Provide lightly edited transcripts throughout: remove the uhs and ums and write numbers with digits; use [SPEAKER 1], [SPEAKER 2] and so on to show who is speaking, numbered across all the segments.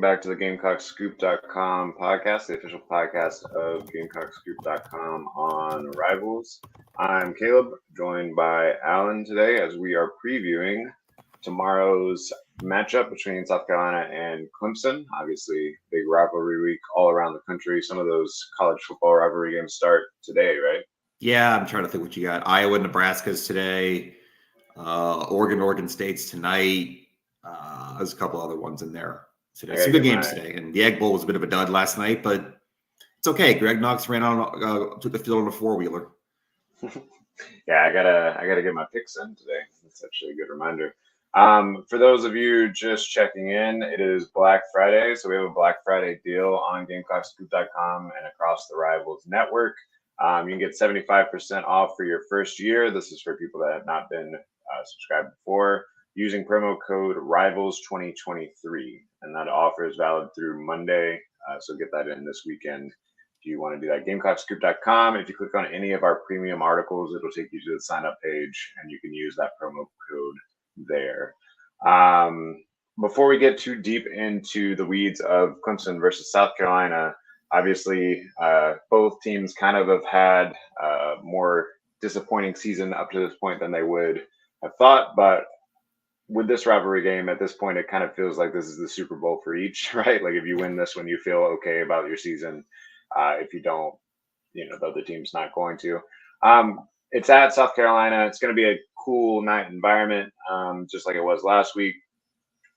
[SPEAKER 1] back to the GamecockScoop.com podcast, the official podcast of GamecockScoop.com on Rivals. I'm Caleb, joined by Alan today as we are previewing tomorrow's matchup between South Carolina and Clemson. Obviously, big rivalry week all around the country. Some of those college football rivalry games start today, right?
[SPEAKER 2] Yeah, I'm trying to think what you got. Iowa, Nebraska's today. Oregon State's tonight. There's a couple other ones in there today. Some good games today. And the Egg Bowl was a bit of a dud last night, but it's okay. Greg Knox ran on, took the field on a four-wheeler.
[SPEAKER 1] Yeah, I gotta get my picks in today. That's actually a good reminder. For those of you just checking in, it is Black Friday, so we have a Black Friday deal on GamecockScoop.com and across the Rivals network. You can get 75% off for your first year. This is for people that have not been subscribed before, using promo code RIVALS2023, and that offer is valid through Monday. So get that in this weekend if you want to do that. GamecockScoop.com. If you click on any of our premium articles, it'll take you to the sign up page, and you can use that promo code there. Before we get too deep into the weeds of Clemson versus South Carolina, obviously both teams kind of have had a more disappointing season up to this point than they would have thought, but with this rivalry game at this point, it kind of feels like this is the Super Bowl for each, right? Like if you win this one, you feel okay about your season. If you don't, the other team's not going to. It's at South Carolina. It's going to be a cool night environment, just like it was last week.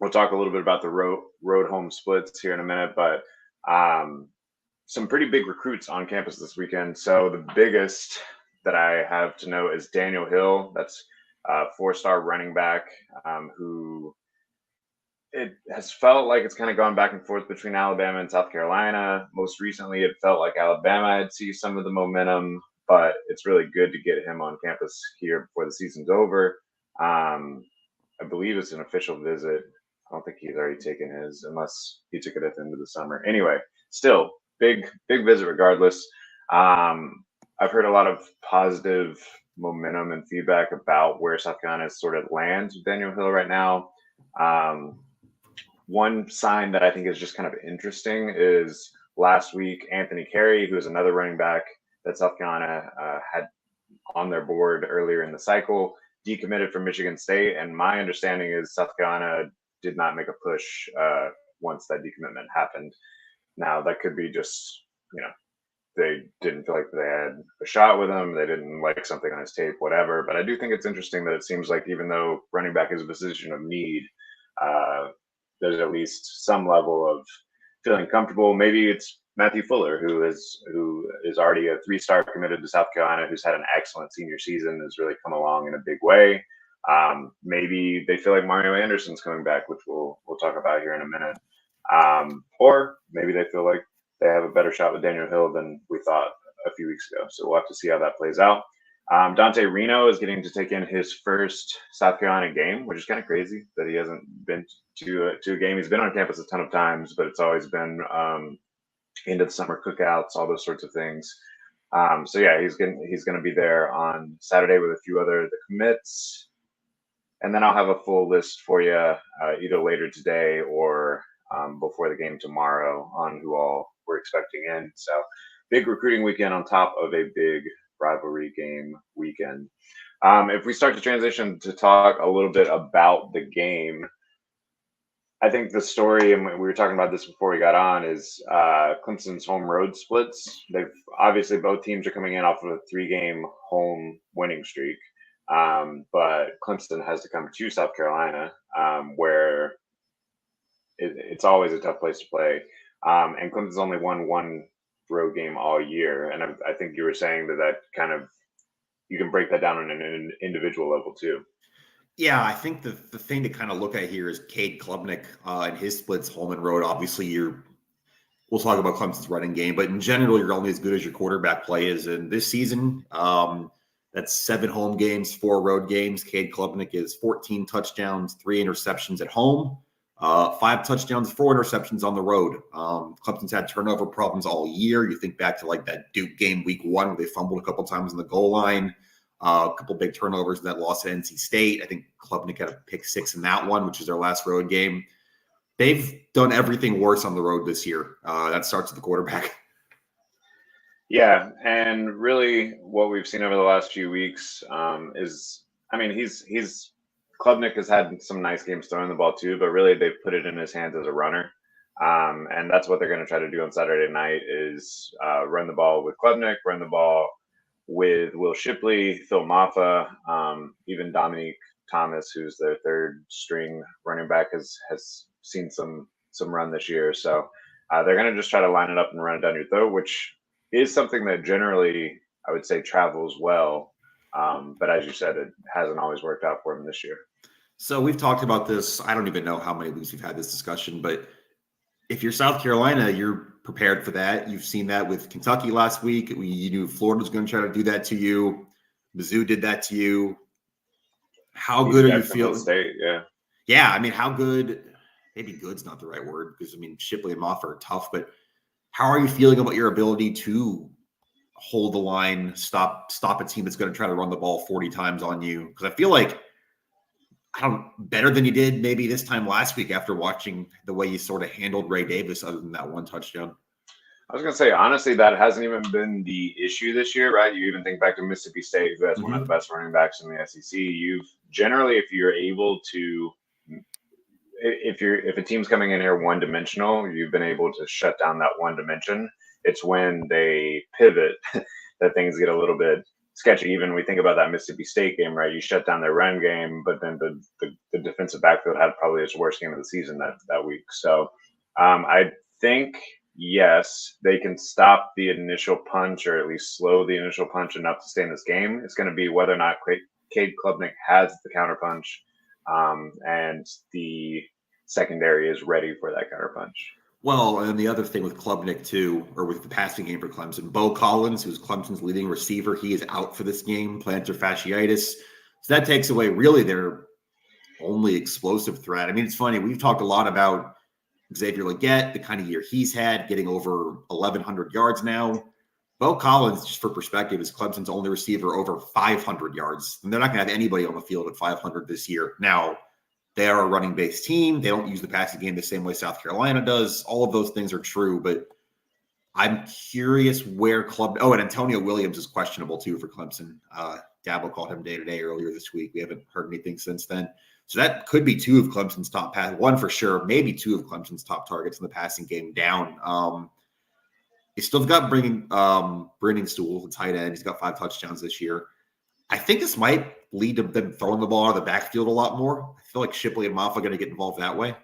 [SPEAKER 1] We'll talk a little bit about the road home splits here in a minute, but some pretty big recruits on campus this weekend. So the biggest that I have to know is Daniel Hill. That's a four-star running back who it has felt like it's kind of gone back and forth between Alabama and South Carolina. Most recently, it felt like Alabama had seen some of the momentum, but it's really good to get him on campus here before the season's over. I believe it's an official visit. I don't think he's already taken his, unless he took it at the end of the summer. Anyway, still big visit regardless. I've heard a lot of positive momentum and feedback about where South Carolina sort of lands with Daniel Hill right now. One sign that I think is just kind of interesting is last week, Anthony Carey, who is another running back that South Carolina had on their board earlier in the cycle, decommitted from Michigan State. And my understanding is South Carolina did not make a push once that decommitment happened. Now, that could be just, they didn't feel like they had a shot with him. They didn't like something on his tape, whatever. But I do think it's interesting that it seems like even though running back is a position of need, there's at least some level of feeling comfortable. Maybe it's Matthew Fuller, who is already a 3-star committed to South Carolina, who's had an excellent senior season, has really come along in a big way. Maybe they feel like Mario Anderson's coming back, which we'll talk about here in a minute. Or maybe they feel like they have a better shot with Daniel Hill than we thought a few weeks ago. So we'll have to see how that plays out. Dante Reno is getting to take in his first South Carolina game, which is kind of crazy that he hasn't been to a game. He's been on campus a ton of times, but it's always been into the summer cookouts, all those sorts of things. So yeah, he's going to be there on Saturday with a few other the commits. And then I'll have a full list for you either later today or before the game tomorrow on who all we're expecting in. So big recruiting weekend on top of a big rivalry game weekend. If we start to transition to talk a little bit about the game, I think the story, and we were talking about this before we got on, is Clemson's home road splits. They've obviously both teams are coming in off of a 3-game home winning streak. But Clemson has to come to South Carolina, where it's always a tough place to play. And Clemson's only won one road game all year. And I think you were saying that kind of, you can break that down on an individual level too.
[SPEAKER 2] Yeah, I think the thing to kind of look at here is Cade Klubnik and his splits home and road. Obviously, we'll talk about Clemson's running game, but in general, you're only as good as your quarterback play is. In this season, that's 7 home games, 4 road games. Cade Klubnik is 14 touchdowns, 3 interceptions at home, 5 touchdowns, 4 interceptions on the road. Clemson's had turnover problems all year. You think back to like that Duke game week 1 where they fumbled a couple times in the goal line. A couple big turnovers in that loss at NC State. I think Klubnik had a pick 6 in that one, which is their last road game. they've done everything worse on the road this year. That starts with the quarterback.
[SPEAKER 1] Yeah, and really, what we've seen over the last few weeks is, I mean, he's Klubnik has had some nice games throwing the ball too, but really they've put it in his hands as a runner, and that's what they're going to try to do on Saturday night is run the ball with Klubnik, run the ball with Will Shipley, Phil Maffa, even Dominique Thomas, who's their third string running back, has seen some run this year. So they're going to just try to line it up and run it down your throat, which is something that generally I would say travels well. But as you said, it hasn't always worked out for them this year.
[SPEAKER 2] So we've talked about this. I don't even know how many weeks we've had this discussion, but if you're South Carolina, you're prepared for that. You've seen that with Kentucky last week. You knew Florida was going to try to do that to you. Mizzou did that to you. How good are you feeling?
[SPEAKER 1] State, yeah.
[SPEAKER 2] Yeah, I mean, how good? Maybe good's not the right word because, I mean, Shipley and Moffitt are tough, but how are you feeling about your ability to hold the line, stop a team that's going to try to run the ball 40 times on you? Because I feel like better than you did maybe this time last week after watching the way you sort of handled Ray Davis other than that one touchdown.
[SPEAKER 1] I was going to say, honestly, that hasn't even been the issue this year, right? You even think back to Mississippi State, who has one of the best running backs in the SEC. You've generally, if you're able to, if a team's coming in here one-dimensional, you've been able to shut down that one dimension. It's when they pivot that things get a little bit sketchy. Even we think about that Mississippi State game, right? You shut down their run game, but then the defensive backfield had probably its worst game of the season that week. So I think, yes, they can stop the initial punch or at least slow the initial punch enough to stay in this game. It's going to be whether or not Cade Klubnik has the counterpunch and the secondary is ready for that counterpunch.
[SPEAKER 2] Well, and the other thing with Klubnik too, or with the passing game for Clemson, Bo Collins, who's Clemson's leading receiver, he is out for this game, plantar fasciitis. So that takes away really their only explosive threat. I mean, it's funny. We've talked a lot about Xavier Legette, the kind of year he's had, getting over 1,100 yards now. Bo Collins, just for perspective, is Clemson's only receiver over 500 yards. And they're not going to have anybody on the field at 500 this year. Now, they are a running-based team. They don't use the passing game the same way South Carolina does. All of those things are true, but I'm curious where and Antonio Williams is questionable too for Clemson. Dabo called him day-to-day earlier this week. We haven't heard anything since then. So that could be two of Clemson's top one for sure, maybe two of Clemson's top targets in the passing game down. He's still got Brenning Stool, the tight end. He's got 5 touchdowns this year. I think this might lead to them throwing the ball out of the backfield a lot more. I feel like Shipley and Maffa are going to get involved that way.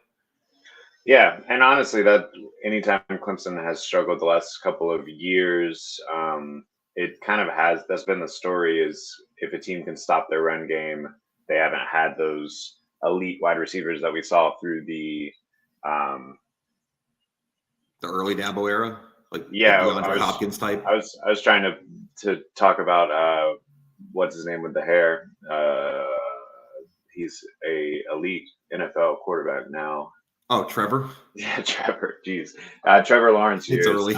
[SPEAKER 1] Yeah, and honestly, that anytime Clemson has struggled the last couple of years, it kind of has. That's been the story: is if a team can stop their run game, they haven't had those elite wide receivers that we saw through the
[SPEAKER 2] early Dabo era, like
[SPEAKER 1] DeAndre
[SPEAKER 2] Hopkins type.
[SPEAKER 1] I was trying to talk about what's his name with the hair. He's a elite NFL quarterback now.
[SPEAKER 2] Oh, Trevor?
[SPEAKER 1] Yeah, Trevor. Jeez. Trevor Lawrence years.
[SPEAKER 2] It's early.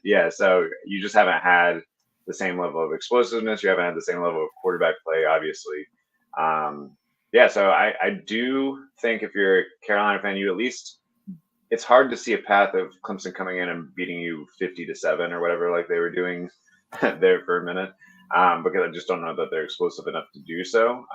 [SPEAKER 1] Yeah, so you just haven't had the same level of explosiveness. You haven't had the same level of quarterback play, obviously. Yeah, so I do think if you're a Carolina fan, you at least – it's hard to see a path of Clemson coming in and beating you 50-7 or whatever like they were doing there for a minute. Because I just don't know that they're explosive enough to do so.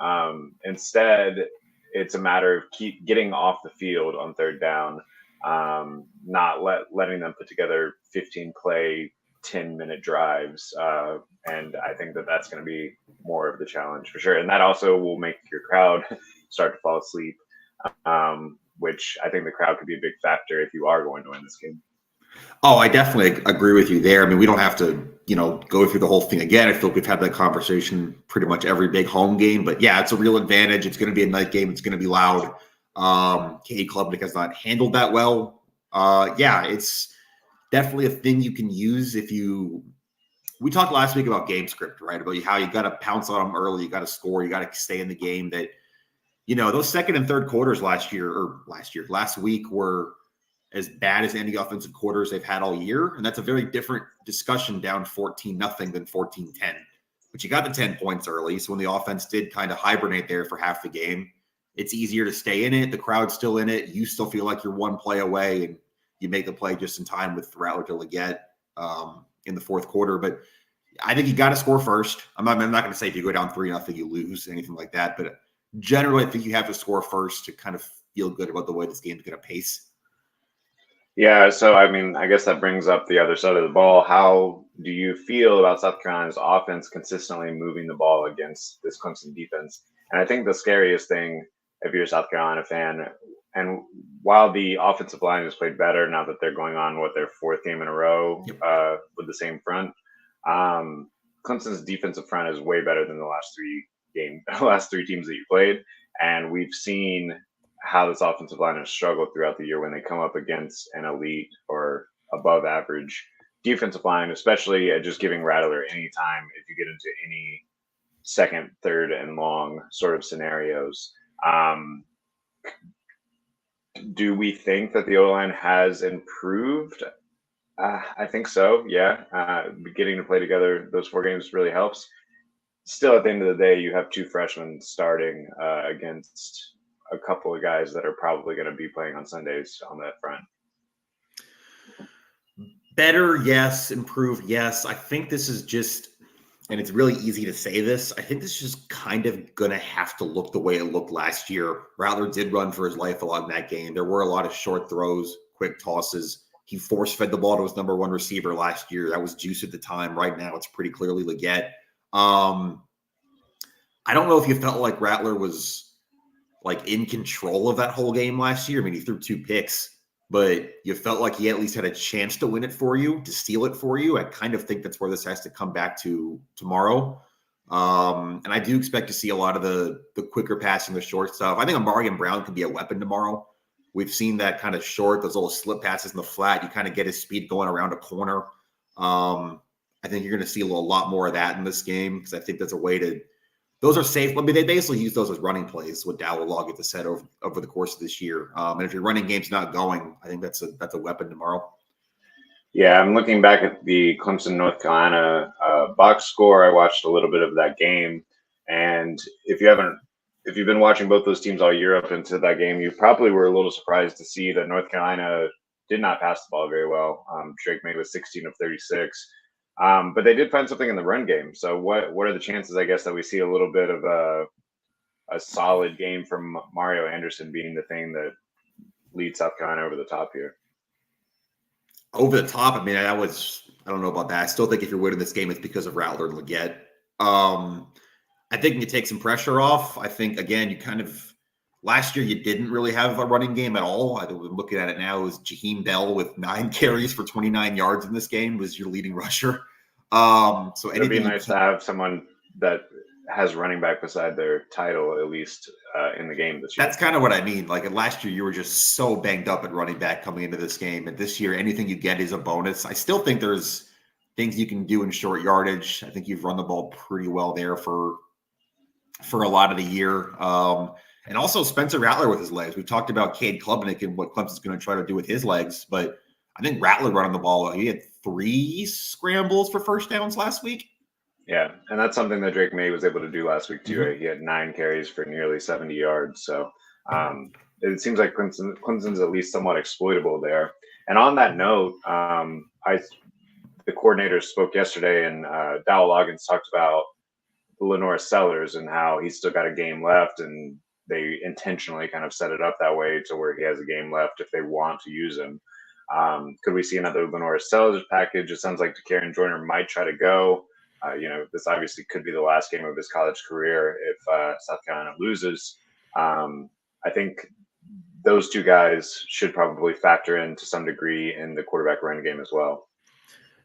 [SPEAKER 1] Instead, it's a matter of keep getting off the field on third down, not letting them put together 15-play, 10-minute drives. And I think that's going to be more of the challenge for sure. And that also will make your crowd start to fall asleep, which I think the crowd could be a big factor if you are going to win this game.
[SPEAKER 2] Oh, I definitely agree with you there. I mean, we don't have to, go through the whole thing again. I feel like we've had that conversation pretty much every big home game. But yeah, it's a real advantage. It's going to be a night game. It's going to be loud. Cade Klubnik has not handled that well. Yeah, it's definitely a thing you can use if you. We talked last week about game script, right? About how you got to pounce on them early. You got to score. You got to stay in the game. That those second and third quarters last week were as bad as any offensive quarters they've had all year. And that's a very different discussion down 14-0 than 14-10. But you got the 10 points early. So when the offense did kind of hibernate there for half the game, it's easier to stay in it. The crowd's still in it. You still feel like you're one play away, and you make the play just in time with Rattler to Leggett in the fourth quarter. But I think you got to score first. I'm not going to say if you go down 3-0, you lose, anything like that. But generally, I think you have to score first to kind of feel good about the way this game's going to pace.
[SPEAKER 1] Yeah, so I mean, I guess that brings up the other side of the ball. How do you feel about South Carolina's offense consistently moving the ball against this Clemson defense? And I think the scariest thing, if you're a South Carolina fan, and while the offensive line has played better now that they're going on their fourth game in a row with the same front, Clemson's defensive front is way better than the last three teams that you played, and we've seen how this offensive line has struggled throughout the year when they come up against an elite or above average defensive line, especially at just giving Rattler any time if you get into any second, third, and long sort of scenarios. Do we think that the O-line has improved? I think so, yeah. Getting to play together those 4 games really helps. Still, at the end of the day, you have 2 freshmen starting against a couple of guys that are probably going to be playing on Sundays on that front.
[SPEAKER 2] Better, yes. Improved, yes. I think this is just, and it's really easy to say this, I think this is just kind of going to have to look the way it looked last year. Rattler did run for his life a lot in that game. There were a lot of short throws, quick tosses. He force-fed the ball to his number 1 receiver last year. That was Juice at the time. Right now, it's pretty clearly Leggett. I don't know if you felt like Rattler was like in control of that whole game last year. I mean, he threw 2 picks, but you felt like he at least had a chance to win it for you, to steal it for you. I kind of think that's where this has to come back to tomorrow. And I do expect to see a lot of the quicker passing, the short stuff. I think Amari and Brown could be a weapon tomorrow. We've seen that kind of short, those little slip passes in the flat. You kind of get his speed going around a corner. I think you're going to see a lot more of that in this game because I think that's a way to – those are safe. I mean, they basically use those as running plays with Dowell Log at the set over the course of this year. And if your running game's not going, I think that's a weapon tomorrow.
[SPEAKER 1] Yeah, I'm looking back at the Clemson-North Carolina box score. I watched a little bit of that game. And if you've been watching both those teams all year up into that game, you probably were a little surprised to see that North Carolina did not pass the ball very well. Drake May was 16 of 36. But they did find something in the run game. So what are the chances, I guess, that we see a little bit of a solid game from Mario Anderson being the thing that leads South Carolina over the top here?
[SPEAKER 2] Over the top, I mean, I don't know about that. I still think if you're winning this game, it's because of Rattler and Leggett. I think you take some pressure off. I think, again, last year you didn't really have a running game at all. I think we're looking at it now is Jaheim Bell with 9 carries for 29 yards in this game was your leading rusher. So
[SPEAKER 1] it'd be nice to have someone that has running back beside their title, at least in the game this year.
[SPEAKER 2] That's kind of what I mean. Like last year, you were just so banged up at running back coming into this game. And this year, anything you get is a bonus. I still think there's things you can do in short yardage. I think you've run the ball pretty well there for a lot of the year. And also Spencer Rattler with his legs. We've talked about Cade Klubnik and what Clemson's going to try to do with his legs. But I think Rattler running the ball, he had 3 scrambles for first downs last week.
[SPEAKER 1] Yeah, and that's something that Drake May was able to do last week too. Mm-hmm. He had 9 carries for nearly 70 yards. So it seems like Clemson's at least somewhat exploitable there. And on that note, the coordinators spoke yesterday, and Dowell Loggins talked about Lenore Sellers and how he's still got a game left, and they intentionally kind of set it up that way to where he has a game left if they want to use him. Could we see another Lenore Sellers package? It sounds like Karen Joyner might try to go. This obviously could be the last game of his college career if South Carolina loses. I think those 2 guys should probably factor in to some degree in the quarterback run game as well.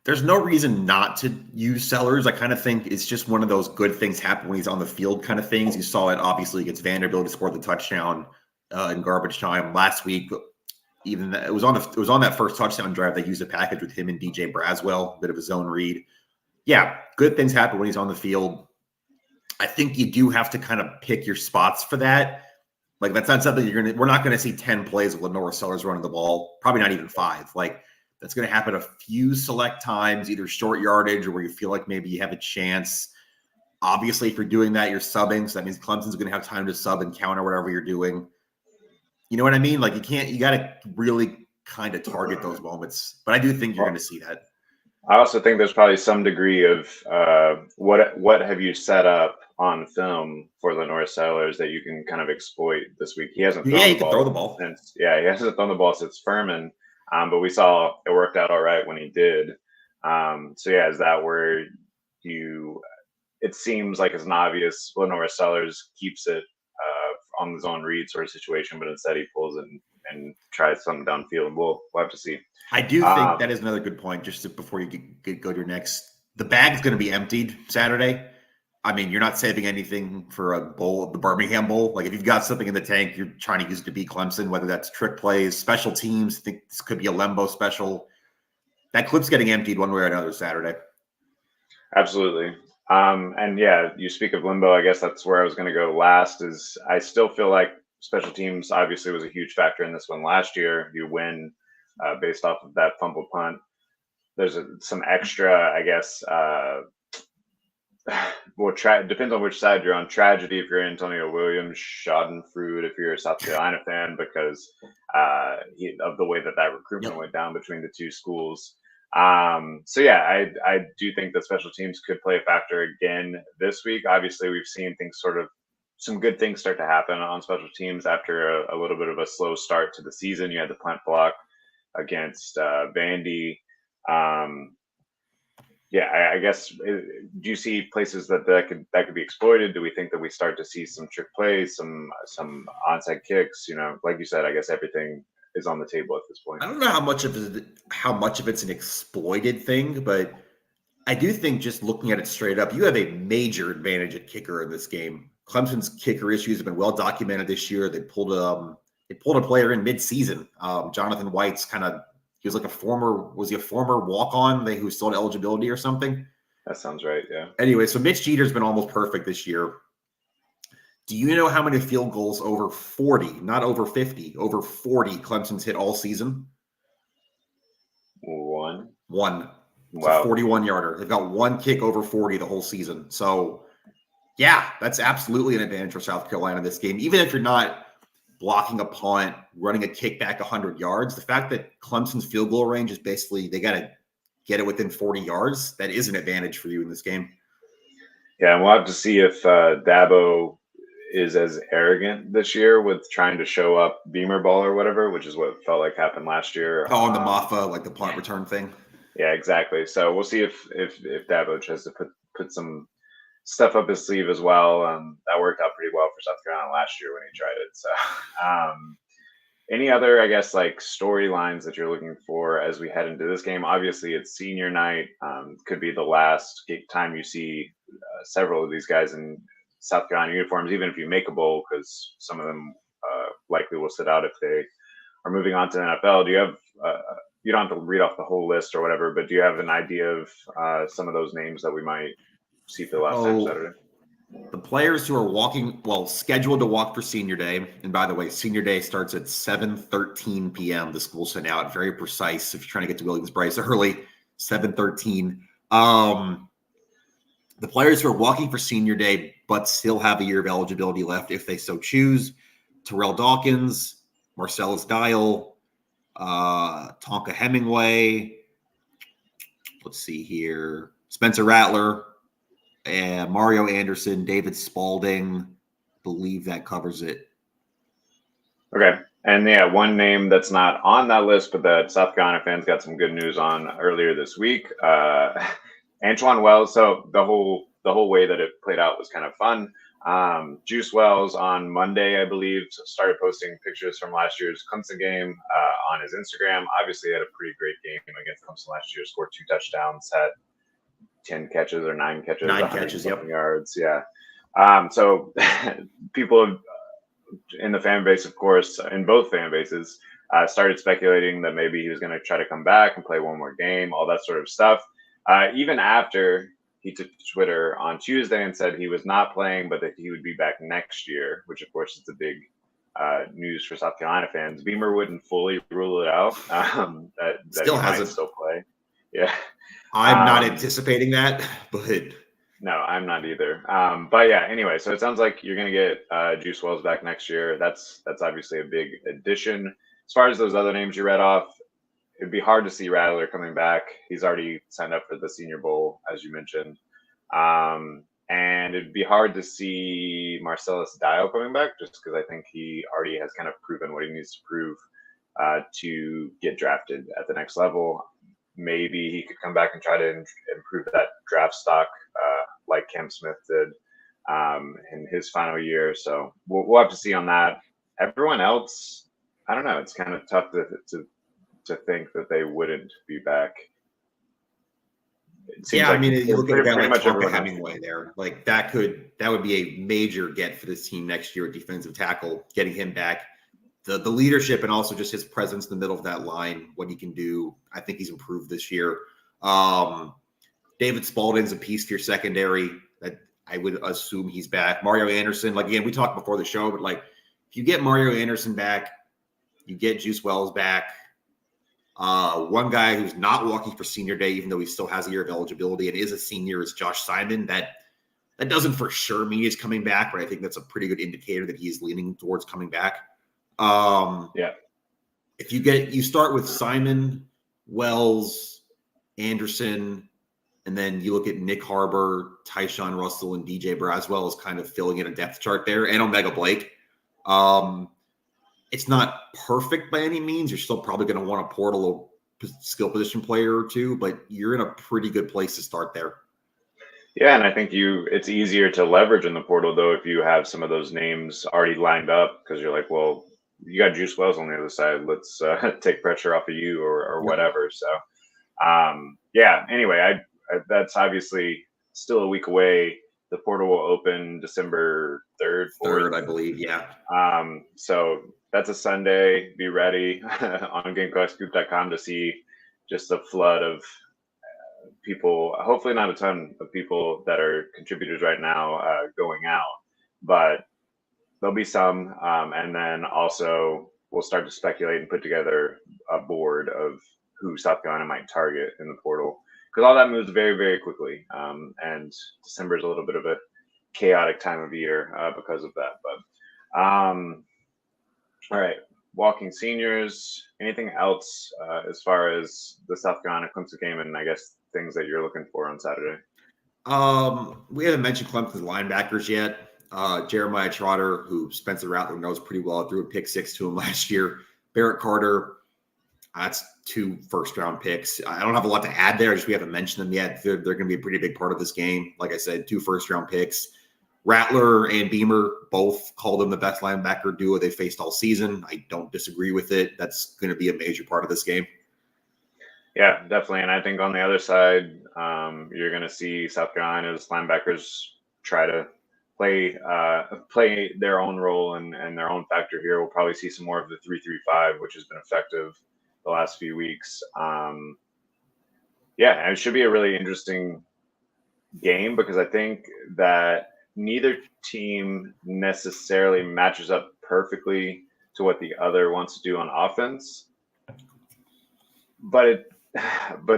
[SPEAKER 2] There's no reason not to use Sellers. I kind of think it's just one of those good things happen when he's on the field kind of things. You saw it obviously against Vanderbilt. He scored the touchdown in garbage time last week. Even it was on that first touchdown drive. They used a package with him and DJ Braswell, a bit of a zone read. Yeah, good things happen when he's on the field. I think you do have to kind of pick your spots for that. Like that's not something we're not going to see 10 plays of Lenore Sellers running the ball, probably not even 5. Like that's going to happen a few select times, either short yardage or where you feel like maybe you have a chance. Obviously, if you're doing that, you're subbing. So that means Clemson's going to have time to sub and counter whatever you're doing. You know what I mean? Like you got to really kind of target those moments. But I do think you're going to see that.
[SPEAKER 1] I also think there's probably some degree of what have you set up on film for Lenore Sellers that you can kind of exploit this week. He hasn't thrown the ball since he hasn't thrown the ball since Furman, but we saw it worked out all right when he did. So yeah, is that where you? It seems like it's an obvious Lenore Sellers keeps it on the zone read sort of situation, but instead he pulls it and tries something downfield. We'll have to see.
[SPEAKER 2] I do think that is another good point. Just before you go to your next, the bag is going to be emptied Saturday. I mean, you're not saving anything for a bowl, the Birmingham Bowl. Like if you've got something in the tank, you're trying to use it to beat Clemson, whether that's trick plays, special teams. I think this could be a Lembo special. That clip's getting emptied one way or another Saturday.
[SPEAKER 1] Absolutely. And yeah, you speak of limbo. I guess that's where I was going to go last. Is I still feel like special teams obviously was a huge factor in this one last year. You win based off of that fumble punt. There's some extra, I guess. Well, depends on which side you're on. Tragedy if you're Antonio Williams, Schadenfreude if you're a South Carolina fan because of the way that recruitment went down between the two schools. So yeah, I do think that special teams could play a factor again this week. Obviously, we've seen some good things start to happen on special teams after a little bit of a slow start to the season. You had the punt block against Vandy. Yeah, I guess. Do you see places that could be exploited? Do we think that we start to see some trick plays, some onside kicks? Like you said, I guess everything is on the table at this point.
[SPEAKER 2] I don't know how much of it's an exploited thing, but I do think just looking at it straight up, you have a major advantage at kicker in this game. Clemson's kicker issues have been well documented this year. They pulled a player in mid-season. Jonathan White's he was like a former walk-on who still had eligibility or something?
[SPEAKER 1] That sounds right, yeah.
[SPEAKER 2] Anyway, so Mitch Jeter's been almost perfect this year. Do you know how many field goals over 40, not over 50, over 40 Clemson's hit all season?
[SPEAKER 1] One.
[SPEAKER 2] Wow. It's a 41-yarder. They've got one kick over 40 the whole season. So, yeah, that's absolutely an advantage for South Carolina in this game. Even if you're not blocking a punt, running a kick back 100 yards, the fact that Clemson's field goal range is basically they got to get it within 40 yards, that is an advantage for you in this game.
[SPEAKER 1] Yeah, and we'll have to see if Dabo is as arrogant this year with trying to show up Beamer ball or whatever, which is what felt like happened last year.
[SPEAKER 2] Oh, on the Maffa, like the punt return thing.
[SPEAKER 1] Yeah, exactly. So we'll see if Dabo tries to put some stuff up his sleeve as well. That worked out pretty well for South Carolina last year when he tried it. So, any other, I guess, like storylines that you're looking for as we head into this game? Obviously, it's senior night. Could be the last time you see several of these guys in South Carolina uniforms, even if you make a bowl, because some of them likely will sit out if they are moving on to the NFL. Do you have you don't have to read off the whole list or whatever, but do you have an idea of some of those names that we might see for the last time Saturday?
[SPEAKER 2] The players who are scheduled to walk for senior day, and by the way, senior day starts at 7:13 p.m. The school sent out, very precise if you're trying to get to Williams-Brice early, 7:13. The players who are walking for senior day but still have a year of eligibility left if they so choose: Terrell Dawkins, Marcellus Dial, Tonka Hemingway. Let's see here. Spencer Rattler, and Mario Anderson, David Spalding. Believe that covers it.
[SPEAKER 1] Okay. And yeah, one name that's not on that list, but that South Carolina fans got some good news on earlier this week. Antoine Wells. So the whole way that it played out was kind of fun. Juice Wells on Monday, I believe, started posting pictures from last year's Clemson game on his Instagram. Obviously, he had a pretty great game against Clemson last year. Scored 2 touchdowns, had 10 catches or 9 catches.
[SPEAKER 2] 9 catches, yep.
[SPEAKER 1] Yards, yeah. So people in the fan base, of course, in both fan bases, started speculating that maybe he was going to try to come back and play one more game, all that sort of stuff. Even after he took to Twitter on Tuesday and said he was not playing, but that he would be back next year, which, of course, is a big news for South Carolina fans. Beamer wouldn't fully rule it out. That
[SPEAKER 2] still
[SPEAKER 1] he
[SPEAKER 2] hasn't.
[SPEAKER 1] might still play. Yeah.
[SPEAKER 2] I'm not anticipating that, but
[SPEAKER 1] No, I'm not either. But yeah, anyway, so it sounds like you're going to get Juice Wells back next year. That's obviously a big addition. As far as those other names you read off, it'd be hard to see Rattler coming back. He's already signed up for the Senior Bowl, as you mentioned. And it'd be hard to see Marcellus Dial coming back just because I think he already has kind of proven what he needs to prove to get drafted at the next level. Maybe he could come back and try to improve that draft stock like Cam Smith did in his final year. So we'll have to see on that. Everyone else, I don't know. It's kind of tough to think that they wouldn't be back.
[SPEAKER 2] It seems I mean, you look at a guy like Tonka Hemingway there, like that would be a major get for this team next year at defensive tackle, getting him back. The leadership and also just his presence in the middle of that line, what he can do. I think he's improved this year. David Spalding's a piece to your secondary that I would assume he's back. Mario Anderson, like again, we talked before the show, but like if you get Mario Anderson back, you get Juice Wells back. One guy who's not walking for senior day, even though he still has a year of eligibility and is a senior, is Josh Simon. That doesn't for sure mean he's coming back, but I think that's a pretty good indicator that he's leaning towards coming back.
[SPEAKER 1] Yeah.
[SPEAKER 2] If you start with Simon, Wells, Anderson, and then you look at Nick Harbor, Tyshawn Russell, and DJ Braswell as kind of filling in a depth chart there, and Omega Blake. It's not perfect by any means. You're still probably going to want to port a little skill position player or two, but you're in a pretty good place to start there.
[SPEAKER 1] Yeah, and I think it's easier to leverage in the portal, though, if you have some of those names already lined up because you're like, well, you got Juice Wells on the other side. Let's take pressure off of you or whatever. So, yeah, anyway, that's obviously still a week away. The portal will open December 3rd, 4th.
[SPEAKER 2] 3rd, I believe, yeah.
[SPEAKER 1] So that's a Sunday. Be ready on GamecockScoop.com to see just a flood of people, hopefully not a ton of people that are contributors right now going out, but there'll be some. And then also we'll start to speculate and put together a board of who South Carolina might target in the portal because all that moves very, very quickly. And December is a little bit of a chaotic time of year because of that. But all right, walking seniors. Anything else as far as the South Carolina Clemson game and I guess things that you're looking for on Saturday?
[SPEAKER 2] We haven't mentioned Clemson's linebackers yet. Jeremiah Trotter, who Spencer Rattler knows pretty well, threw a pick 6 to him last year. Barrett Carter, that's 2 first-round picks. I don't have a lot to add there. We haven't mentioned them yet. They're going to be a pretty big part of this game. Like I said, 2 first-round picks. Rattler and Beamer both called them the best linebacker duo they faced all season. I don't disagree with it. That's going to be a major part of this game.
[SPEAKER 1] Yeah, definitely. And I think on the other side, you're going to see South Carolina's linebackers try to play their own role and their own factor here. We'll probably see some more of the 3-3-5, which has been effective the last few weeks. Yeah, it should be a really interesting game because I think that neither team necessarily matches up perfectly to what the other wants to do on offense. But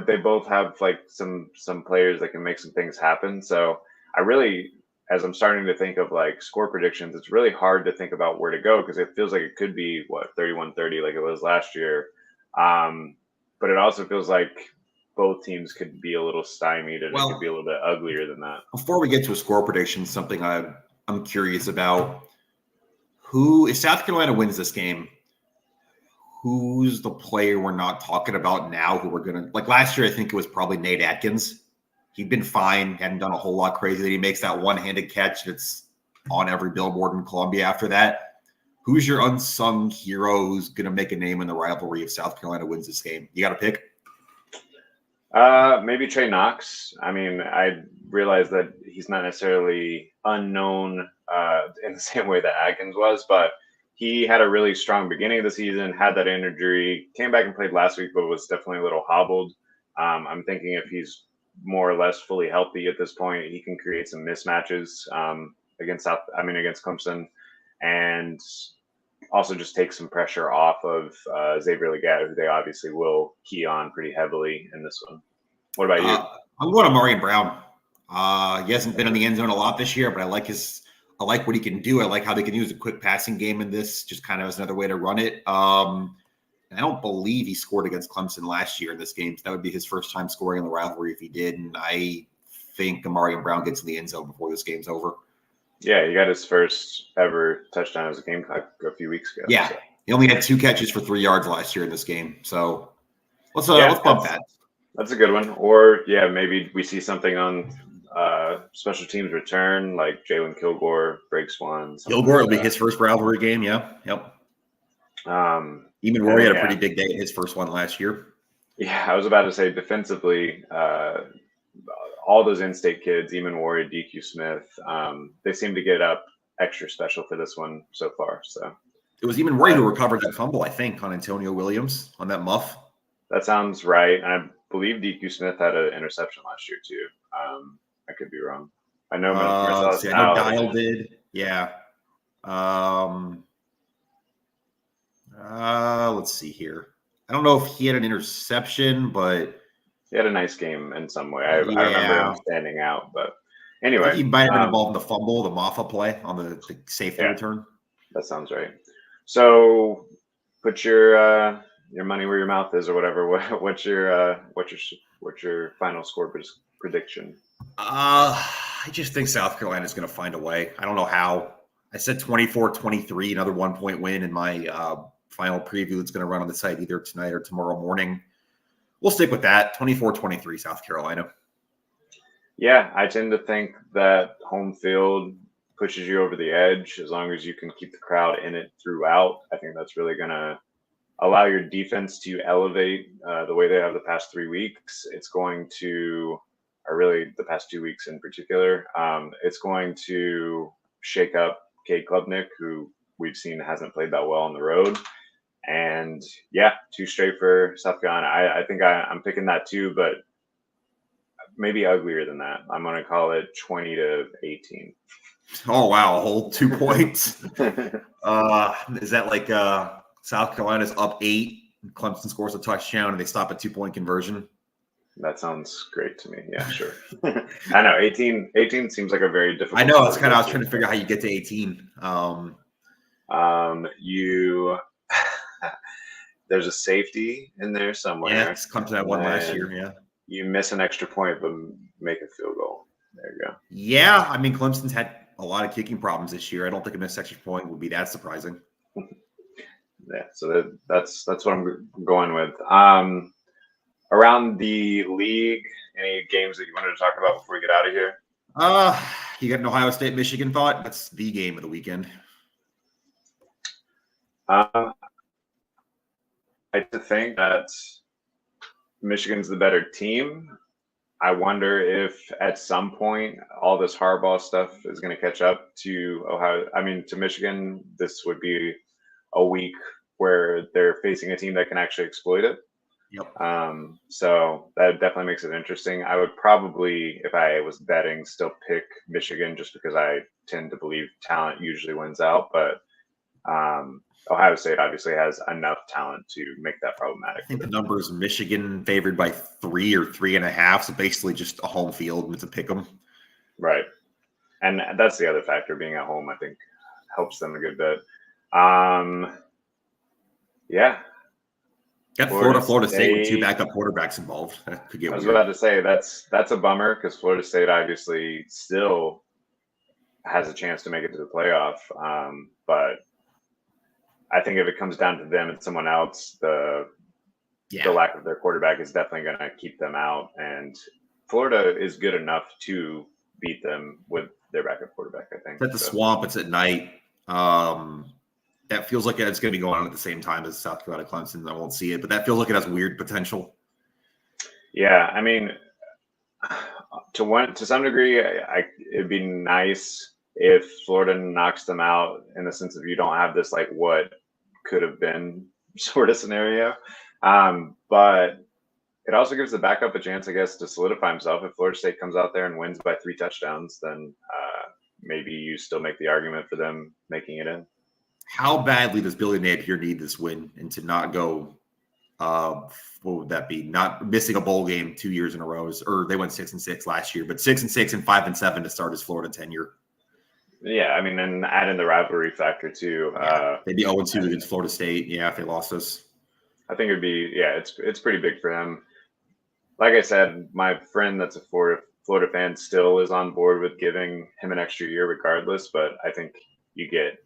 [SPEAKER 1] they both have like some players that can make some things happen. So I really, as I'm starting to think of like score predictions, it's really hard to think about where to go because it feels like it could be 31-30 like it was last year. But it also feels like both teams could be a little stymied and it could be a little bit uglier than that.
[SPEAKER 2] Before we get to a score prediction, something I'm curious about. If South Carolina wins this game, who's the player we're not talking about now who we're going to – like last year, I think it was probably Nate Atkins. He'd been fine, hadn't done a whole lot crazy. Then he makes that one-handed catch that's on every billboard in Columbia after that. Who's your unsung hero who's going to make a name in the rivalry if South Carolina wins this game? You got to pick?
[SPEAKER 1] Maybe Trey Knox. I mean, I realize that he's not necessarily unknown in the same way that Atkins was, but he had a really strong beginning of the season, had that injury, came back and played last week, but was definitely a little hobbled. I'm thinking if he's more or less fully healthy at this point, he can create some mismatches against Clemson, and also just take some pressure off of Xavier Legette, who they obviously will key on pretty heavily in this one. What about you?
[SPEAKER 2] I'm going to Marion Brown. He hasn't been in the end zone a lot this year, but I like what he can do. I like how they can use a quick passing game in this, just kind of as another way to run it. I don't believe he scored against Clemson last year in this game. So that would be his first time scoring in the rivalry if he did. And I think Amarian Brown gets in the end zone before this game's over.
[SPEAKER 1] Yeah, he got his first ever touchdown as a Gamecock a few weeks ago.
[SPEAKER 2] Yeah,
[SPEAKER 1] so.
[SPEAKER 2] He only had 2 catches for 3 yards last year in this game. So let's bump that.
[SPEAKER 1] That's a good one. Or, maybe we see something on special teams return, like Jalen Kilgore breaks one.
[SPEAKER 2] Kilgore will be his first rivalry game, yeah. Yep. Even Rory had a pretty big day in his first one last year.
[SPEAKER 1] Yeah, I was about to say defensively, all those in-state kids, Eamon Warrior, DQ Smith, they seem to get up extra special for this one so far. So
[SPEAKER 2] it was Eamon Warrior who recovered that fumble, I think, on Antonio Williams on that muff.
[SPEAKER 1] That sounds right. And I believe DQ Smith had an interception last year too. I could be wrong. I know
[SPEAKER 2] I know Dial did. Yeah. Let's see here. I don't know if he had an interception, but
[SPEAKER 1] he had a nice game in some way. I remember him standing out, but anyway,
[SPEAKER 2] he might have been involved in the fumble, the Maffa play on the safety return.
[SPEAKER 1] That sounds right. So put your money where your mouth is, or whatever. What's your final score prediction?
[SPEAKER 2] I just think South Carolina is going to find a way. I don't know how. I said 24-23, another 1-point win in my final preview that's going to run on the site either tonight or tomorrow morning. We'll stick with that. 24-23, South Carolina.
[SPEAKER 1] Yeah, I tend to think that home field pushes you over the edge as long as you can keep the crowd in it throughout. I think that's really going to allow your defense to elevate the way they have the past 3 weeks. It's going to, or really the past 2 weeks in particular, it's going to shake up Cade Klubnik, who we've seen hasn't played that well on the road. And 2 straight for South Carolina. I think I'm picking that too, but maybe uglier than that. I'm going to call it 20-18.
[SPEAKER 2] Oh, wow. A whole 2 points. Is that like South Carolina's up 8, Clemson scores a touchdown, and they stop a 2-point conversion?
[SPEAKER 1] That sounds great to me. Yeah, sure. I know 18 seems like a very difficult.
[SPEAKER 2] I know. It's kind of, I was trying to figure out how you get to 18.
[SPEAKER 1] There's a safety in there somewhere.
[SPEAKER 2] Yeah, Clemson had one last year. Yeah.
[SPEAKER 1] You miss an extra point, but make a field goal. There you go.
[SPEAKER 2] Yeah, I mean, Clemson's had a lot of kicking problems this year. I don't think a missed extra point would be that surprising.
[SPEAKER 1] Yeah, so that's what I'm going with. Around the league, any games that you wanted to talk about before we get out of here?
[SPEAKER 2] You got an Ohio State Michigan thought? That's the game of the weekend.
[SPEAKER 1] I think that Michigan's the better team. I wonder if at some point all this Harbaugh stuff is going to catch up to to Michigan. This would be a week where they're facing a team that can actually exploit it.
[SPEAKER 2] Yep.
[SPEAKER 1] So that definitely makes it interesting. I would probably, if I was betting, still pick Michigan just because I tend to believe talent usually wins out. But Ohio State obviously has enough talent to make that problematic.
[SPEAKER 2] I think the number is Michigan favored by 3 or 3.5. So basically just a home field. It's a pick 'em.
[SPEAKER 1] Right. And that's the other factor. Being at home, I think, helps them a good bit. Yeah.
[SPEAKER 2] Got Florida State with 2 backup quarterbacks involved. That could get weird.
[SPEAKER 1] I was about to say that's a bummer because Florida State obviously still has a chance to make it to the playoff. But I think if it comes down to them and someone else, the lack of their quarterback is definitely going to keep them out. And Florida is good enough to beat them with their backup quarterback, I think.
[SPEAKER 2] It's at the Swamp. It's at night. That feels like it's going to be going on at the same time as South Carolina Clemson. I won't see it, but that feels like it has weird potential.
[SPEAKER 1] Yeah, I mean, to some degree, it'd be nice if Florida knocks them out in the sense of you don't have this like what could have been sort of scenario. But it also gives the backup a chance, I guess, to solidify himself. If Florida State comes out there and wins by 3 touchdowns, then maybe you still make the argument for them making it in.
[SPEAKER 2] How badly does Billy Napier need this win and to not go What would that be? Not missing a bowl game 2 years in a row, or they went 6-6 last year, but 6-6 and 5-7 to start his Florida tenure.
[SPEAKER 1] Yeah, I mean, and add in the rivalry factor too.
[SPEAKER 2] They'd be 0-2 against Florida State. Yeah, if they lost us.
[SPEAKER 1] I think it'd be it's pretty big for him. Like I said, my friend that's a Florida fan still is on board with giving him an extra year regardless, but I think you get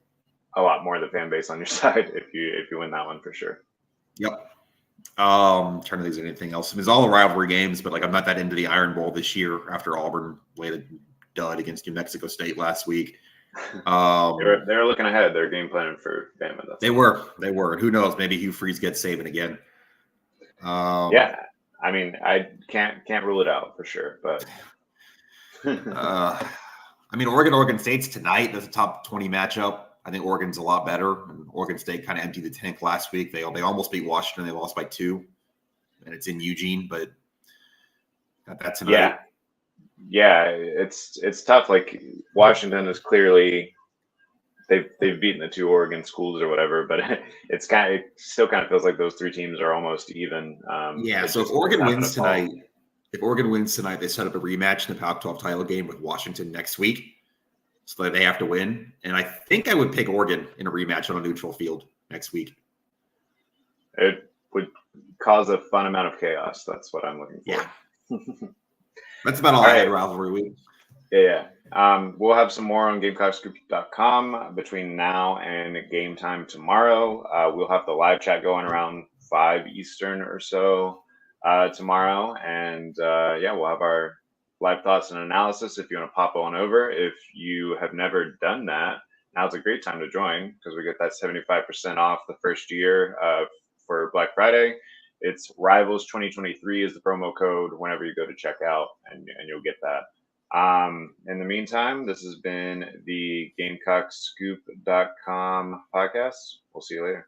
[SPEAKER 1] a lot more of the fan base on your side if you win that one for sure.
[SPEAKER 2] Yep. Trying to think of anything else. I mean, it's all the rivalry games, but like I'm not that into the Iron Bowl this year after Auburn laid a dud against New Mexico State last week.
[SPEAKER 1] They were looking ahead. They're game planning for Bama.
[SPEAKER 2] They were. And who knows? Maybe Hugh Freeze gets Saban again.
[SPEAKER 1] Yeah, I mean, I can't rule it out for sure, but
[SPEAKER 2] I mean, Oregon State's tonight. That's a top 20 matchup. I think Oregon's a lot better. And Oregon State kind of emptied the tank last week. They almost beat Washington. They lost by 2, and it's in Eugene, but got that tonight.
[SPEAKER 1] Yeah, it's tough. Like Washington is clearly they've beaten the 2 Oregon schools or whatever, but it still kind of feels like those 3 teams are almost even.
[SPEAKER 2] So if Oregon wins tonight, they set up a rematch in the Pac-12 title game with Washington next week. So they have to win. And I think I would pick Oregon in a rematch on a neutral field next week.
[SPEAKER 1] It would cause a fun amount of chaos. That's what I'm looking for.
[SPEAKER 2] Yeah. That's about all I had rivalry week.
[SPEAKER 1] Yeah. We'll have some more on GamecockScoop.com between now and game time tomorrow. We'll have the live chat going around 5 Eastern or so tomorrow. And we'll have our live thoughts and analysis if you want to pop on over. If you have never done that, now's a great time to join because we get that 75% off the first year for Black Friday. It's Rivals 2023 is the promo code whenever you go to checkout, and you'll get that. In the meantime, this has been the GamecockScoop.com podcast. We'll see you later.